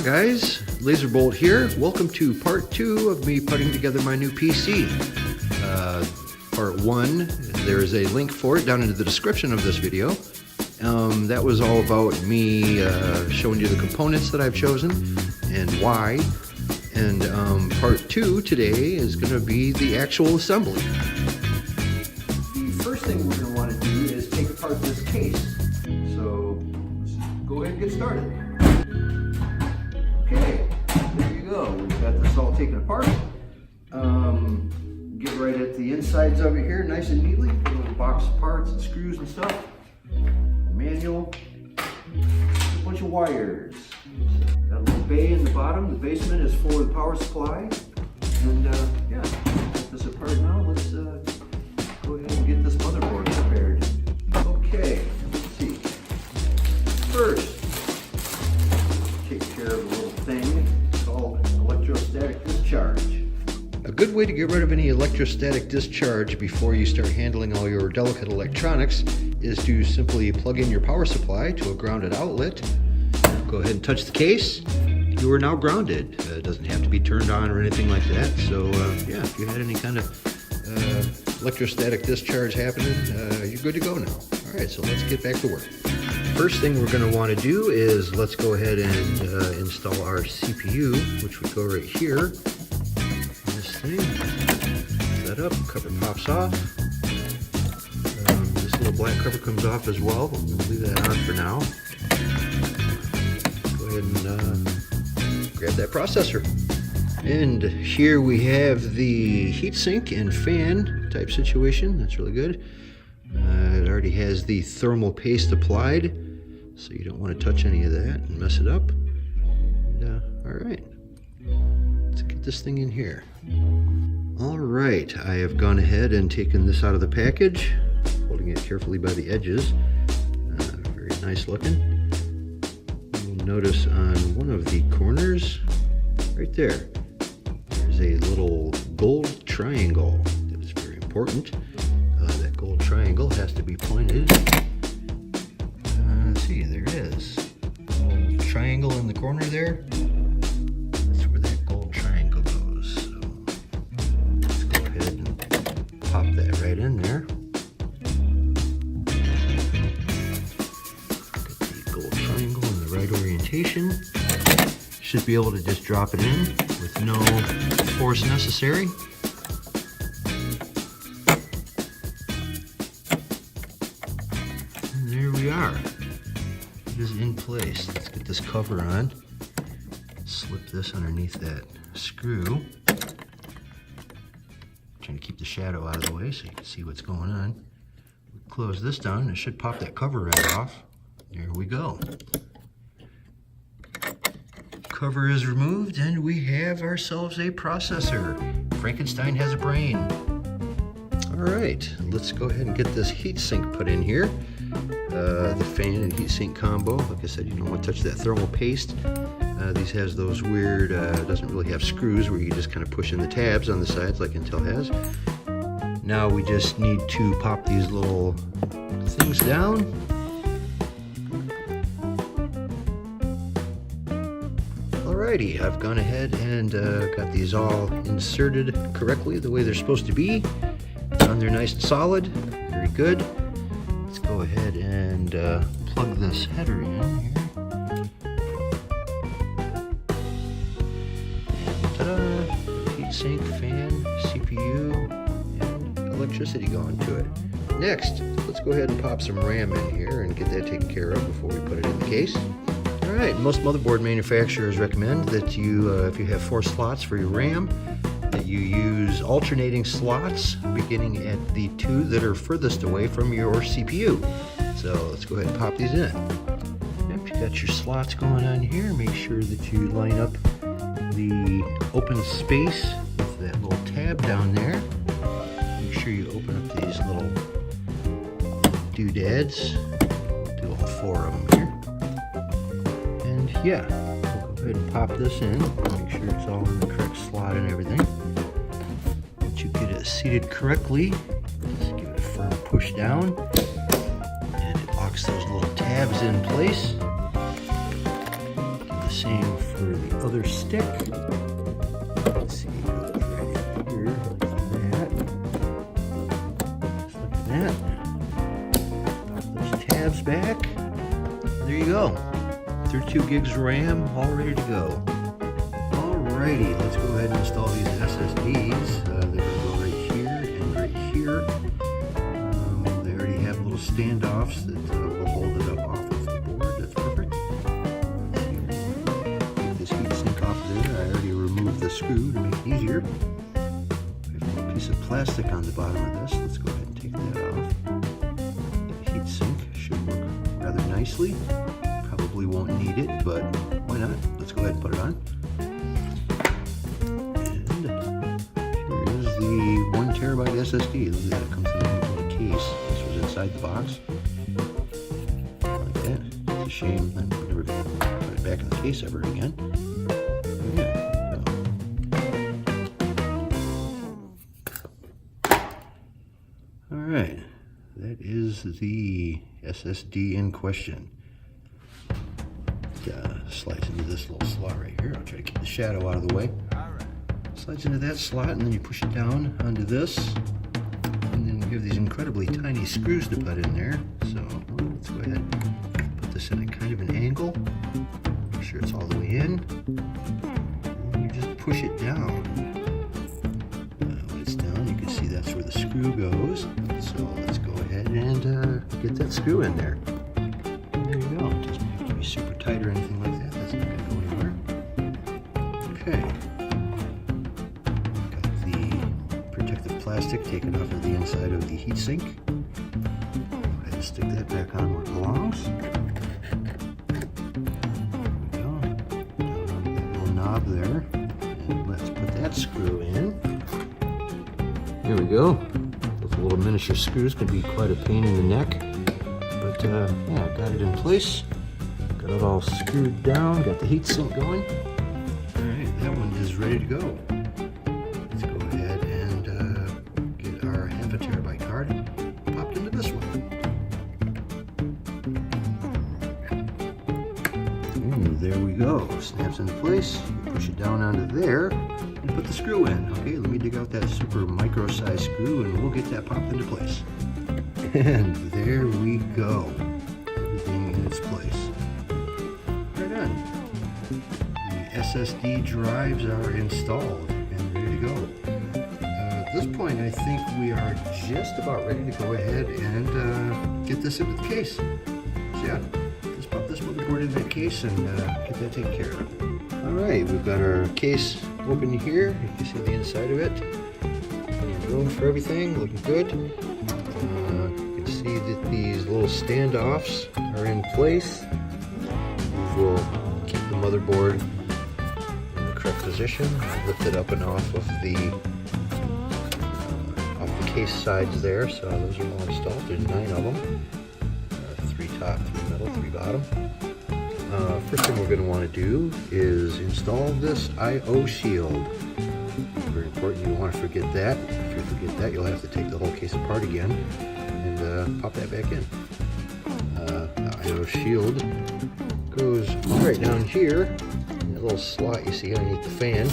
guys, Lazerbolt here. Welcome to part 2 of me putting together my new PC. Part 1, there's a link for it down in the description of this video. That was all about me showing you the components that I've chosen and why. And part 2 today is going to be the actual assembly. The first thing we're going to want to do is take apart this case. So let's go ahead and get started. Okay, there you go. We've got this all taken apart. Get right at the insides of it here, nice and neatly. A little box of parts and screws and stuff. Manual. A bunch of wires. Got a little bay in the bottom. The basement is for the power supply. And yeah, take this apart now. Let's go ahead and get this motherboard prepared. Okay, let's see. First, take care of a little thing called electrostatic discharge. A good way to get rid of any electrostatic discharge before you start handling all your delicate electronics is to simply plug in your power supply to a grounded outlet. Go ahead and touch the case. You are now grounded. It doesn't have to be turned on or anything like that. So yeah, if you had any kind of electrostatic discharge happening, you're good to go now. All right, so let's get back to work. First thing we're going to want to do is let's go ahead and install our CPU, which would go right here. This thing, set up, cover pops off. This little black cover comes off as well. We'll leave that on for now. Go ahead and grab that processor. And here we have the heatsink and fan type situation. That's really good. It already has the thermal paste applied, so you don't want to touch any of that and mess it up. And, all right, let's get this thing in here. All right, I have gone ahead and taken this out of the package, holding it carefully by the edges. Very nice looking. You'll notice on one of the corners, right there, there's a little gold triangle. That is very important. That gold triangle has to be pointed. Let's see, there it is. A little triangle in the corner there. That's where that gold triangle goes. So let's go ahead and pop that right in there. Get the gold triangle in the right orientation. Should be able to just drop it in with no force necessary. There we are. It is in place. Let's get this cover on. Slip this underneath that screw. Trying to keep the shadow out of the way so you can see what's going on. We close this down and it should pop that cover right off. There we go. Cover is removed and we have ourselves a processor. Frankenstein has a brain. All right, let's go ahead and get this heatsink put in here. The fan and heatsink combo. Like I said, you don't want to touch that thermal paste. These has those weird, doesn't really have screws where you just kind of push in the tabs on the sides like Intel has. Now we just need to pop these little things down. Alrighty, I've gone ahead and got these all inserted correctly the way they're supposed to be. On there nice and solid. Very good. Let's go ahead and plug this header in here. And ta-da! Heatsink, fan, CPU, and electricity going to it. Next, let's go ahead and pop some RAM in here and get that taken care of before we put it in the case. Alright, most motherboard manufacturers recommend that you, if you have 4 slots for your RAM, that you use alternating slots beginning at the 2 that are furthest away from your CPU. So let's go ahead and pop these in. If you got your slots going on here, make sure that you line up the open space with that little tab down there. Make sure you open up these little doodads. Do all 4 of them here. And yeah, we'll go ahead and pop this in. Make sure it's all in the correct slot and everything. Once you get it seated correctly, just give it a firm push down. And it locks those little tabs in place. Do the same for the other stick. Let's see, it goes right in here, like that. Just like that. Pop those tabs back. There you go. 32 gigs RAM, all ready to go. Alrighty, let's go ahead and install these SSDs. They're going to go right here and right here. They already have little standoffs that will hold it up off of the board. That's perfect. Get this heatsink off there. I already removed the screw to make it easier. I have a piece of plastic on the bottom of this. Let's go ahead and take that off. The heatsink should work rather nicely. Probably won't need it, but why not? Let's go ahead and put it on. Here's the 1 terabyte SSD. Look at that, it comes in a little case. This was inside the box. Like that. It's a shame that we're never going to put it back in the case ever again. Yeah. Alright. That is the SSD in question. It slides into this little slot right here. I'll try to keep the shadow out of the way. Slides into that slot, and then you push it down onto this, and then you have these incredibly tiny screws to put in there. So let's go ahead and put this in a kind of an angle. Make sure it's all the way in. And you just push it down. When it's down, you can see that's where the screw goes. So let's go ahead and get that screw in there. There you go. It doesn't have to be super tight or anything like that. That's not going to go anywhere. Okay. Plastic taken off of the inside of the heatsink. Go ahead and stick that back on where it belongs. There we go. Down on that little knob there. And let's put that screw in. There we go. Those little miniature screws can be quite a pain in the neck. But yeah, got it in place. Got it all screwed down. Got the heatsink going. Alright, that one is ready to go. Popped into this one. Ooh, there we go. Snaps into place. You push it down onto there and put the screw in. Okay, let me dig out that super micro size screw and we'll get that popped into place. And there we go. Everything in its place. Right on. The SSD drives are installed and ready to go. At this point, I think we are just about ready to go ahead and get this into the case. So yeah, just pop this motherboard in that case and get that taken care of. Alright, we've got our case open here. You can see the inside of it. Room for everything, looking good. You can see that these little standoffs are in place. These will keep the motherboard in the correct position. Lift it up and off of the case sides there, so those are all installed. There's 9 of them. 3 top, 3 middle, 3 bottom. First thing we're going to want to do is install this I/O shield. Very important, you don't want to forget that. If you forget that, you'll have to take the whole case apart again and pop that back in. The I/O shield goes right down here in that little slot you see underneath the fan.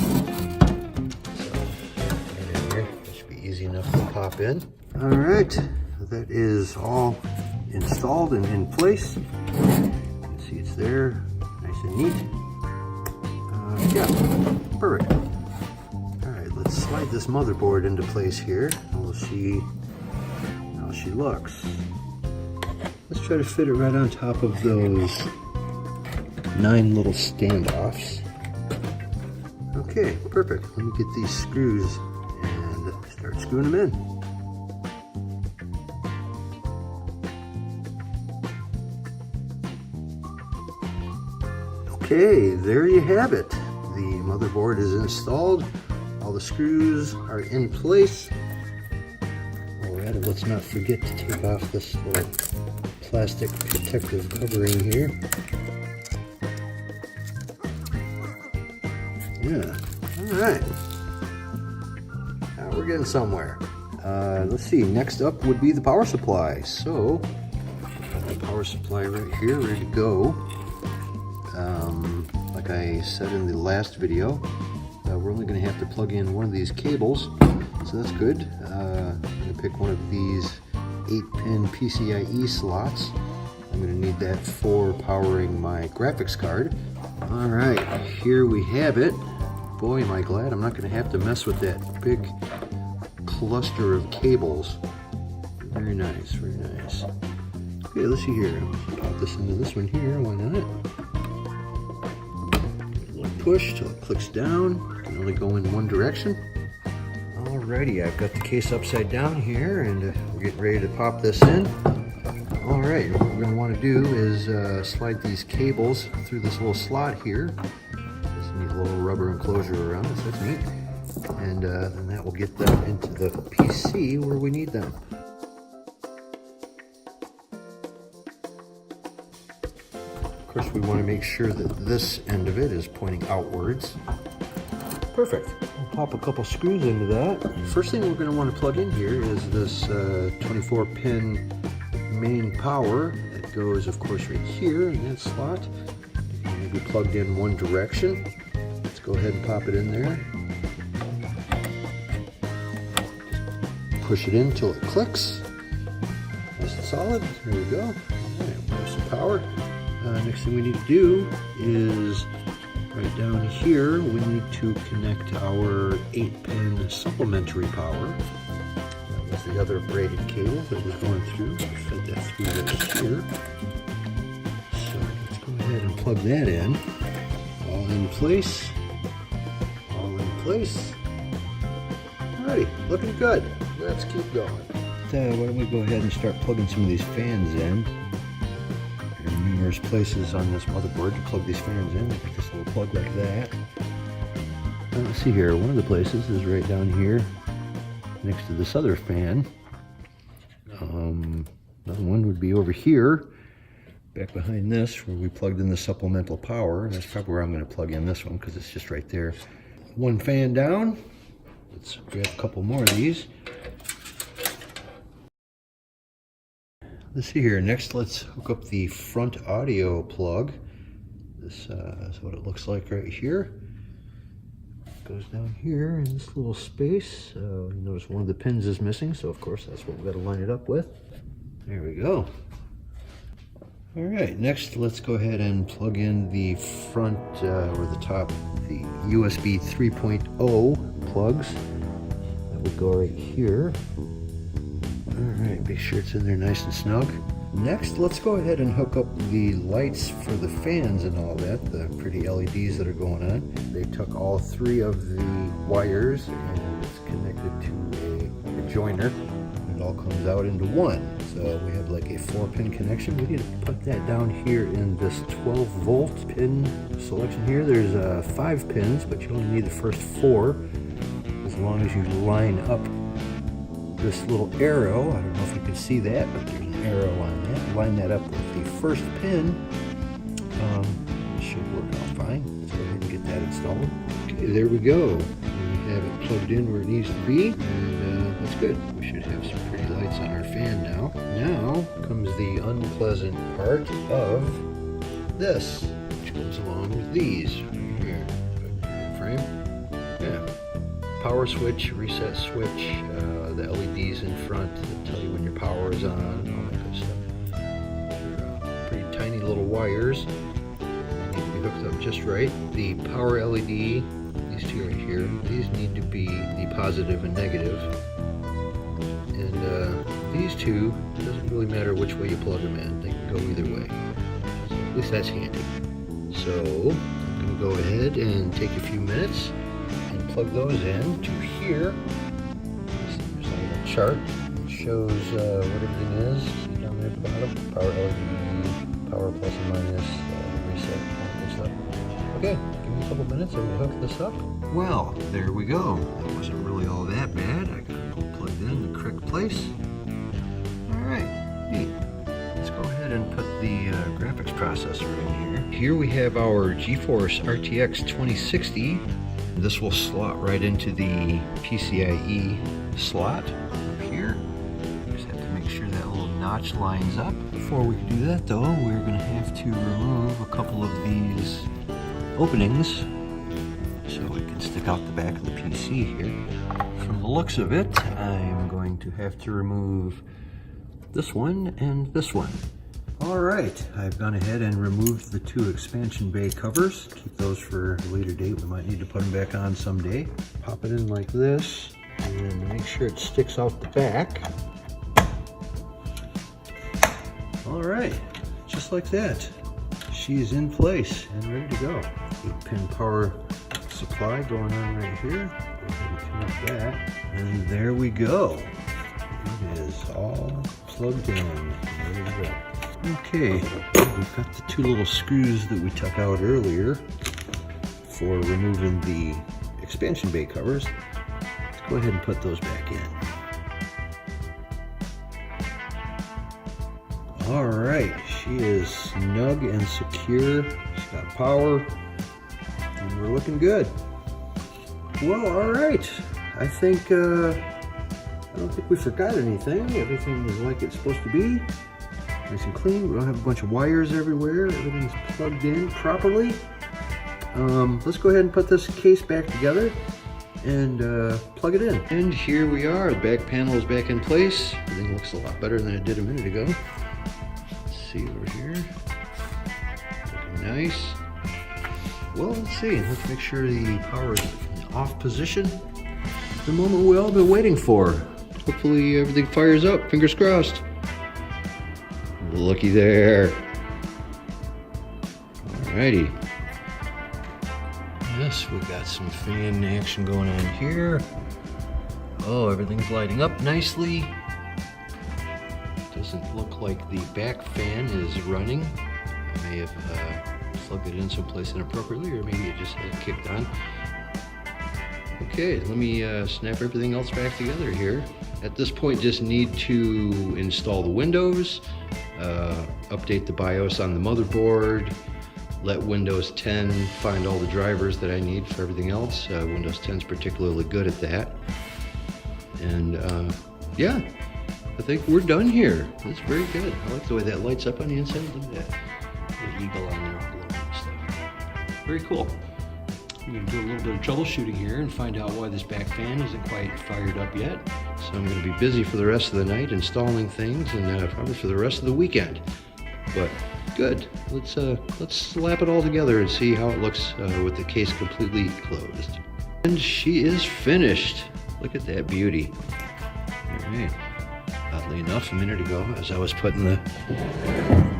Easy enough to pop in. Alright, that is all installed and in place. You can see it's there, nice and neat. Yeah, perfect. Alright, let's slide this motherboard into place here and we'll see how she looks. Let's try to fit it right on top of those 9 little standoffs. Okay, perfect. Let me get these screws and start screwing them in. Okay, there you have it. The motherboard is installed. All the screws are in place. Alright, let's not forget to take off this little plastic protective covering here. Yeah, alright. Now we're getting somewhere. Let's see, next up would be the power supply. So, the power supply right here, ready to go. Like I said in the last video, we're only going to have to plug in one of these cables, so that's good. I'm going to pick one of these 8-pin PCIe slots. I'm going to need that for powering my graphics card. Alright, here we have it. Boy, am I glad I'm not going to have to mess with that big cluster of cables. Very nice, very nice. Okay, let's see here. Pop this into this one here, why not? A little push till it clicks down. Can only go in one direction. Alrighty, I've got the case upside down here, and we're getting ready to pop this in. Alright, what we're going to want to do is slide these cables through this little slot here. This neat little rubber enclosure around it, so that's neat. And then that will get them into the PC where we need them. Of course, we want to make sure that this end of it is pointing outwards. Perfect. We'll pop a couple screws into that. First thing we're going to want to plug in here is this 24-pin main power that goes, of course, right here in that slot. It can be plugged in one direction. Let's go ahead and pop it in there. Just push it in until it clicks. Nice and solid. There we go. All right, we have some power. Next thing we need to do is right down here, we need to connect our 8-pin supplementary power. That was the other braided cable that was going through. We fed that through right here. So let's go ahead and plug that in. All in place. All in place. Alrighty, looking good. Let's keep going. Why don't we go ahead and start plugging some of these fans in. There are numerous places on this motherboard to plug these fans in. Like this little plug like that. Let's see here, one of the places is right down here next to this other fan. Another one would be over here, back behind this, where we plugged in the supplemental power. That's probably where I'm going to plug in this one because it's just right there. One fan down. Let's grab a couple more of these. Let's see here. Next, let's hook up the front audio plug. This is what it looks like right here. Goes down here in this little space. You notice one of the pins is missing, so of course that's what we've got to line it up with. There we go. All right, next let's go ahead and plug in the front or the top, the USB 3.0 plugs. That would go right here. All right, make sure it's in there nice and snug. Next, let's go ahead and hook up the lights for the fans and all that, the pretty LEDs that are going on. They took all 3 of the wires and it's connected to a joiner. It all comes out into one. So we have like a 4-pin connection. We need to put that down here in this 12-volt pin selection here. There's 5 pins, but you only need the first 4 as long as you line up this little arrow. I don't know if you can see that, but there's an arrow on that. Line that up with the first pin. It should work out fine. Let's go ahead and get that installed. Okay, there we go. We have it plugged in where it needs to be, and that's good. We should have some pretty lights on our fan now. Now comes the unpleasant part of this, which goes along with these right here. Frame. Yeah. Power switch, reset switch, the LEDs in front that tell you when your power is on, and all that good stuff. They're pretty tiny little wires. They need to be hooked up just right. The power LED, these 2 right here, these need to be the positive and negative. And these 2, it doesn't really matter which way you plug them in. They can go either way. So at least that's handy. So I'm going to go ahead and take a few minutes and plug those in to here. There's a little chart that shows what everything is. See down there at the bottom? Power LED, power plus and minus, reset, all that stuff. Okay, give me a couple minutes and we'll hook this up. Well, there we go. That wasn't really all that bad. I got it all plugged in the correct place. Alright, neat. Let's go ahead and put the graphics processor in here. Here we have our GeForce RTX 2060. This will slot right into the PCIe slot up here. Just have to make sure that little notch notch lines up. Before we can do that though, we're going to have to remove a couple of these openings so it can stick out the back of the PC here. From the looks of it, I'm going to have to remove this one and this one. Alright, I've gone ahead and removed the two expansion bay covers. Keep those for a later date. We might need to put them back on someday. Pop it in like this and make sure it sticks out the back. Alright, just like that. She's in place and ready to go. 8-pin power supply going on right here. Go ahead and connect that. And there we go. It is all plugged in. Ready to go. Okay, we've got the two little screws that we took out earlier for removing the expansion bay covers. Let's go ahead and put those back in. Alright, she is snug and secure. She's got power, and we're looking good. Well, alright. I don't think we forgot anything. Everything was like it's supposed to be. Nice and clean. We don't have a bunch of wires everywhere. Everything's plugged in properly. Let's go ahead and put this case back together and plug it in. And here we are. The back panel is back in place. Everything looks a lot better than it did a minute ago. Let's see over here. Looking nice. Well, let's see. Let's make sure the power is in off position. The moment we all been waiting for. Hopefully everything fires up. Fingers crossed. Looky there. Alrighty. Yes, we got some fan action going on here. Oh, everything's lighting up nicely. Doesn't look like the back fan is running. I may have plugged it in someplace inappropriately, or maybe it just had kicked on. Okay, let me snap everything else back together here. At this point, just need to install the Windows, update the BIOS on the motherboard, let Windows 10 find all the drivers that I need for everything else. Windows 10 is particularly good at that. And yeah, I think we're done here. That's very good. I like the way that lights up on the inside. Look at that. Little eagle on there all over and stuff. Very cool. I'm going to do a little bit of troubleshooting here and find out why this back fan isn't quite fired up yet. So I'm going to be busy for the rest of the night installing things and probably for the rest of the weekend. But good. Let's slap it all together and see how it looks with the case completely closed. And she is finished. Look at that beauty. All right. Oddly enough, a minute ago, as I was putting the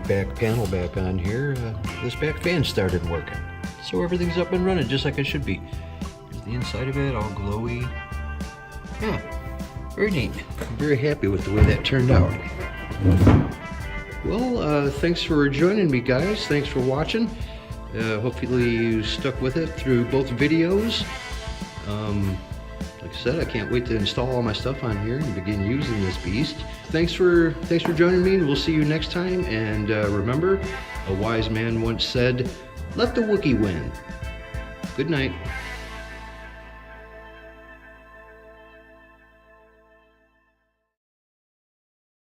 back panel back on here, this back fan started working. So everything's up and running just like it should be. Here's the inside of it, all glowy. Yeah, very neat. I'm very happy with the way that turned out. Well, thanks for joining me, guys. Thanks for watching. Hopefully you stuck with it through both videos. Like I said, I can't wait to install all my stuff on here and begin using this beast. Thanks for joining me, and we'll see you next time. And remember, a wise man once said, "Let the Wookiee win." Good night.